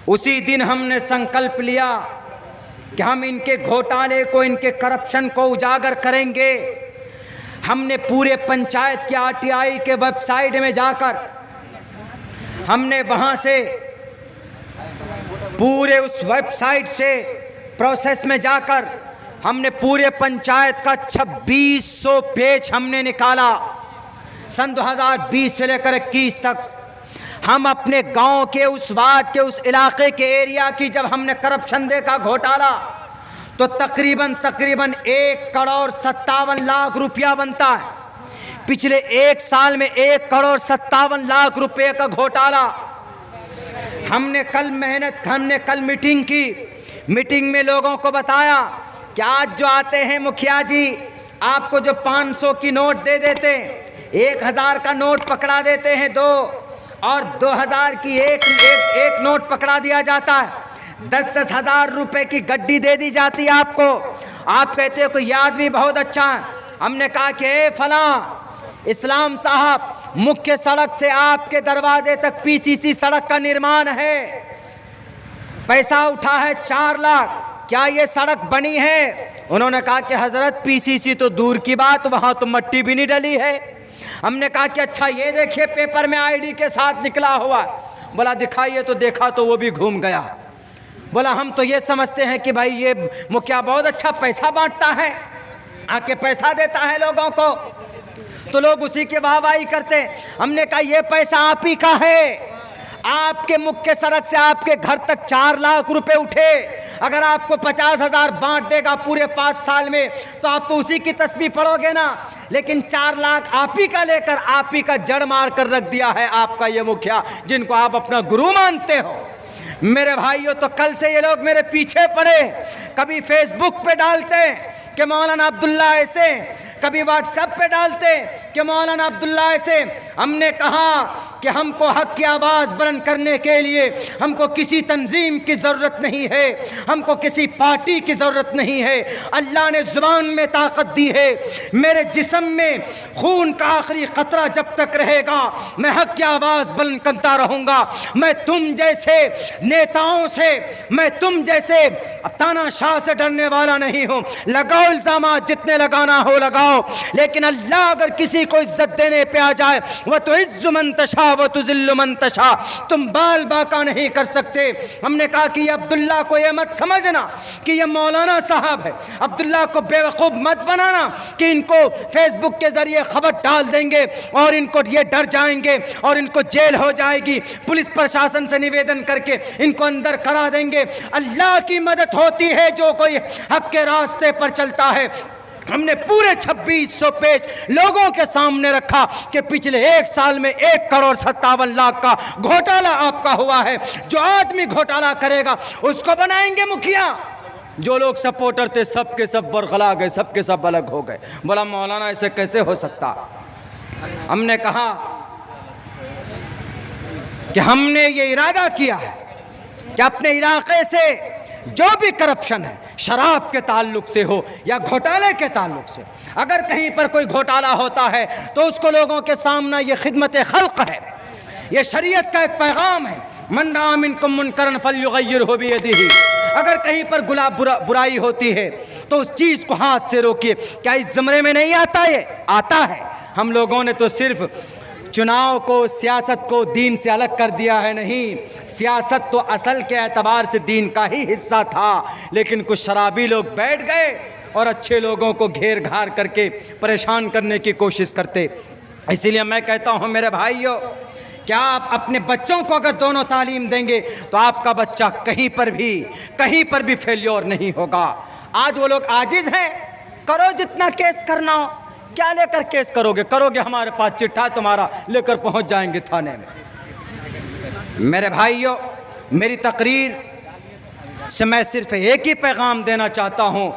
उसी दिन हमने संकल्प लिया कि हम इनके घोटाले को, इनके करप्शन को उजागर करेंगे। हमने पूरे पंचायत के आरटीआई के वेबसाइट में जाकर हमने वहां से पूरे उस वेबसाइट से प्रोसेस में जाकर हमने पूरे पंचायत का 2600 पेज हमने निकाला। सन 2020 से लेकर 21 तक हम अपने गांव के, उस वार्ड के, उस इलाके के एरिया की जब हमने करप्शन देखा, घोटाला, तो तकरीबन 1,57,00,000 रुपया बनता है। पिछले 1 साल में 1,57,00,000 रुपये का घोटाला। हमने कल मीटिंग की। मीटिंग में लोगों को बताया कि आज जो आते हैं मुखिया जी, आपको जो 500 की नोट दे देते हैं, 1,000 का नोट पकड़ा देते हैं 2, और 2,000 की एक नोट पकड़ा दिया जाता है। 10-10 हज़ार रुपये की गड्डी दे दी जाती है आपको। आप कहते हो कि याद भी बहुत अच्छा है। हमने कहा कि फलां इस्लाम साहब, मुख्य सड़क से आपके दरवाजे तक पीसीसी सड़क का निर्माण है, पैसा उठा है 4 लाख, क्या ये सड़क बनी है? उन्होंने कहा कि हजरत पीसीसी तो दूर की बात, वहाँ तो मट्टी भी नहीं डली है। हमने कहा कि अच्छा ये देखिए पेपर में आईडी के साथ निकला हुआ। बोला दिखाइए, तो देखा तो वो भी घूम गया। बोला हम तो ये समझते हैं कि भाई ये मुखिया बहुत अच्छा पैसा बांटता है, आके पैसा देता है लोगों को, तो लोग उसी की वाहवाही करते। हमने कहा ये पैसा आप ही का है। आपके मुख्य सड़क से आपके घर तक 4 लाख रुपए उठे। अगर आपको 50,000 बांट देगा पूरे 5 साल में, तो आप तो उसी की तस्बीह पढ़ोगे ना। लेकिन 4 लाख आप ही का लेकर आप ही का जड़ मार कर रख दिया है आपका ये मुखिया, जिनको आप अपना गुरु मानते हो। मेरे भाइयों, तो कल से ये लोग मेरे पीछे पड़े। कभी फेसबुक पे डालते कि मौलाना अब्दुल्ला ऐसे, कभी व्हाट्सएप पे डालते कि मौलाना अब्दुल्ला ऐसे। हमने कहा कि हमको हक की आवाज़ बुलंद करने के लिए हमको किसी तंजीम की ज़रूरत नहीं है, हमको किसी पार्टी की ज़रूरत नहीं है। अल्लाह ने ज़ुबान में ताकत दी है। मेरे जिस्म में खून का आखिरी क़तरा जब तक रहेगा, मैं हक की आवाज़ बुलंद करता रहूँगा। मैं तुम जैसे नेताओं से, मैं तुम जैसे तानाशाह से डरने वाला नहीं हूँ। लगाओ इल्ज़ाम जितने लगाना हो लगाओ, लेकिन अल्लाह अगर किसी को इज्जत देने पे आ जाए, वह तो इज्जु मन तशा वह तो जिल्लु मन तशा, तुम बाल बाका नहीं कर सकते। हमने कहा कि अब्दुल्ला को ये मत समझना कि ये मौलाना साहब है। अब्दुल्ला को बेवकूफ़ मत बनाना कि इनको फेसबुक के ज़रिए खबर डाल देंगे और इनको ये डर जाएंगे और इनको जेल हो जाएगी, पुलिस प्रशासन से निवेदन करके इनको अंदर करा देंगे। अल्लाह की मदद होती है जो कोई हक के रास्ते पर चलता है। हमने पूरे 2600 पेज लोगों के सामने रखा कि पिछले 1 साल में 1,57,00,000 का घोटाला आपका हुआ है। जो आदमी घोटाला करेगा उसको बनाएंगे मुखिया। जो लोग सपोर्टर थे सब के सब बरखला गए, सब के सब अलग हो गए। बोला मौलाना ऐसे कैसे हो सकता? हमने कहा कि हमने ये इरादा किया है कि अपने इलाके से जो भी करप्शन है, शराब के ताल्लुक से हो या घोटाले के ताल्लुक से, अगर कहीं पर कोई घोटाला होता है तो उसको लोगों के सामने ये खिदमत खल्क है, ये शरीयत का एक पैगाम है। मन रआ मिनकुम मुनकरन फल्युगय्यिरहु बियदिही। अगर कहीं पर बुराई होती है तो उस चीज़ को हाथ से रोकिए। क्या इस ज़मरे में नहीं आता? ये आता है। हम लोगों ने तो सिर्फ चुनाव को, सियासत को दीन से अलग कर दिया है। नहीं, सियासत तो असल के एतबार से दीन का ही हिस्सा था, लेकिन कुछ शराबी लोग बैठ गए और अच्छे लोगों को घेर घार करके परेशान करने की कोशिश करते। इसीलिए मैं कहता हूँ मेरे भाइयों, क्या आप अपने बच्चों को अगर दोनों तालीम देंगे तो आपका बच्चा कहीं पर भी फेल्योर नहीं होगा। आज वो लोग आजिज़ हैं, करो जितना केस करना हो। क्या लेकर केस करोगे? हमारे पास चिट्ठा तुम्हारा लेकर पहुंच जाएंगे थाने में। मेरे भाइयों, मेरी तकरीर से मैं सिर्फ एक ही पैगाम देना चाहता हूं,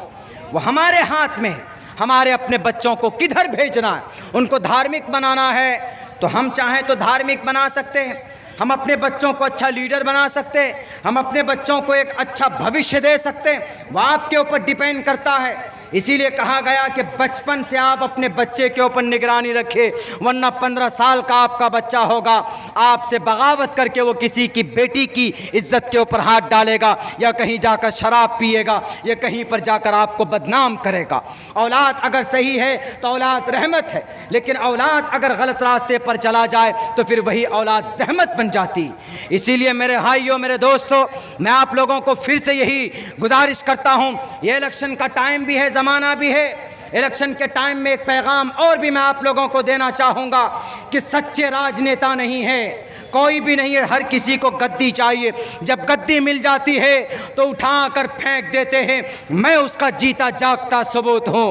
वो हमारे हाथ में, हमारे अपने बच्चों को किधर भेजना है। उनको धार्मिक बनाना है तो हम चाहें तो धार्मिक बना सकते हैं, हम अपने बच्चों को अच्छा लीडर बना सकते हैं, हम अपने बच्चों को एक अच्छा भविष्य दे सकते हैं। वह आपके ऊपर डिपेंड करता है इसीलिए कहा गया कि बचपन से आप अपने बच्चे के ऊपर निगरानी रखें, वरना 15 साल का आपका बच्चा होगा, आपसे बगावत करके वो किसी की बेटी की इज्जत के ऊपर हाथ डालेगा, या कहीं जाकर शराब पिएगा, या कहीं पर जाकर आपको बदनाम करेगा। औलाद अगर सही है तो औलाद रहमत है, लेकिन औलाद अगर गलत रास्ते पर चला जाए तो फिर वही औलाद जहमत बन जाती। इसीलिए मेरे भाइयों, मेरे दोस्तों, मैं आप लोगों को फिर से यही गुजारिश करता हूँ, ये इलेक्शन का टाइम भी है, ज़माना भी है। इलेक्शन के टाइम में एक पैगाम और भी मैं आप लोगों को देना चाहूँगा कि सच्चे राजनेता नहीं है, कोई भी नहीं है, हर किसी को गद्दी चाहिए। जब गद्दी मिल जाती है तो उठा कर फेंक देते हैं। मैं उसका जीता जागता सबूत हूँ।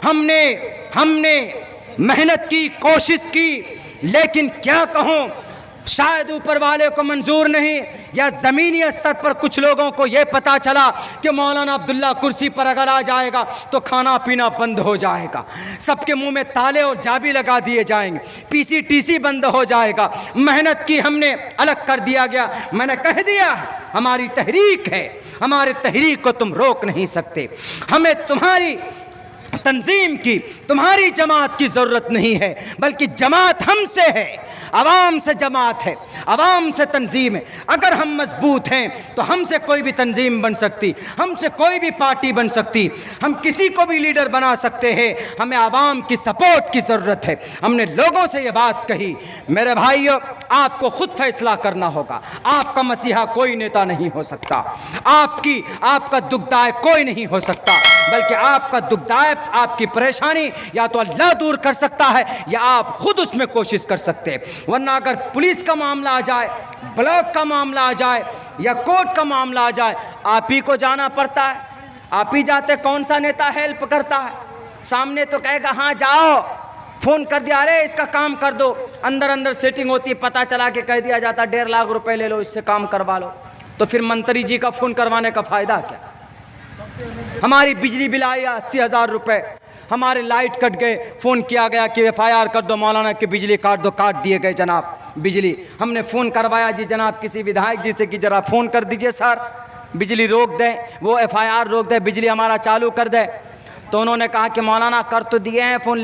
हमने मेहनत की, कोशिश की, लेकिन क्या कहूँ, शायद ऊपर वाले को मंजूर नहीं, या ज़मीनी स्तर पर कुछ लोगों को यह पता चला कि मौलाना अब्दुल्ला कुर्सी पर अगर आ जाएगा तो खाना पीना बंद हो जाएगा, सबके मुंह में ताले और जाबी लगा दिए जाएंगे, पीसीटीसी बंद हो जाएगा। मेहनत की हमने अलग कर दिया गया। मैंने कह दिया हमारी तहरीक है, हमारे तहरीक को तुम रोक नहीं सकते। हमें तुम्हारी तंजीम की, तुम्हारी जमात की ज़रूरत नहीं है, बल्कि जमात हमसे है, अवाम से जमात है, अवाम से तंजीम है। अगर हम मजबूत हैं तो हमसे कोई भी तंजीम बन सकती, हमसे कोई भी पार्टी बन सकती, हम किसी को भी लीडर बना सकते हैं। हमें अवाम की सपोर्ट की ज़रूरत है। हमने लोगों से ये बात कही। मेरे भाइयों, आपको खुद फैसला करना होगा। आपका मसीहा कोई नेता नहीं हो सकता, आपका दुखदायक कोई नहीं हो सकता, बल्कि आपका दुखदायक, आपकी परेशानी या तो अल्लाह दूर कर सकता है, या आप खुद उसमें कोशिश कर सकते हैं। वरना अगर पुलिस का मामला आ जाए, ब्लॉक का मामला आ जाए, या कोर्ट का मामला आ जाए, आप ही को जाना पड़ता है। आप ही जाते, कौन सा नेता हेल्प करता है? सामने तो कहेगा हाँ जाओ, फ़ोन कर दिया, अरे इसका काम कर दो, अंदर अंदर सेटिंग होती है, पता चला के कह दिया जाता 1.5 लाख रुपए ले लो, इससे काम करवा लो। तो फिर मंत्री जी का फ़ोन करवाने का फ़ायदा क्या? हमारी बिजली बिल आई 80,000 रुपये, हमारे लाइट कट गए, फ़ोन किया गया कि FIR कर दो मौलाना की बिजली काट दो, काट दिए गए जनाब बिजली। हमने फ़ोन करवाया जी जनाब किसी विधायक जी से कि ज़रा फ़ोन कर दीजिए सर, बिजली रोक दें, वो FIR रोक दें, बिजली हमारा चालू कर दें। तो उन्होंने कहा कि मौलाना कर तो दिए हैं फ़ोन,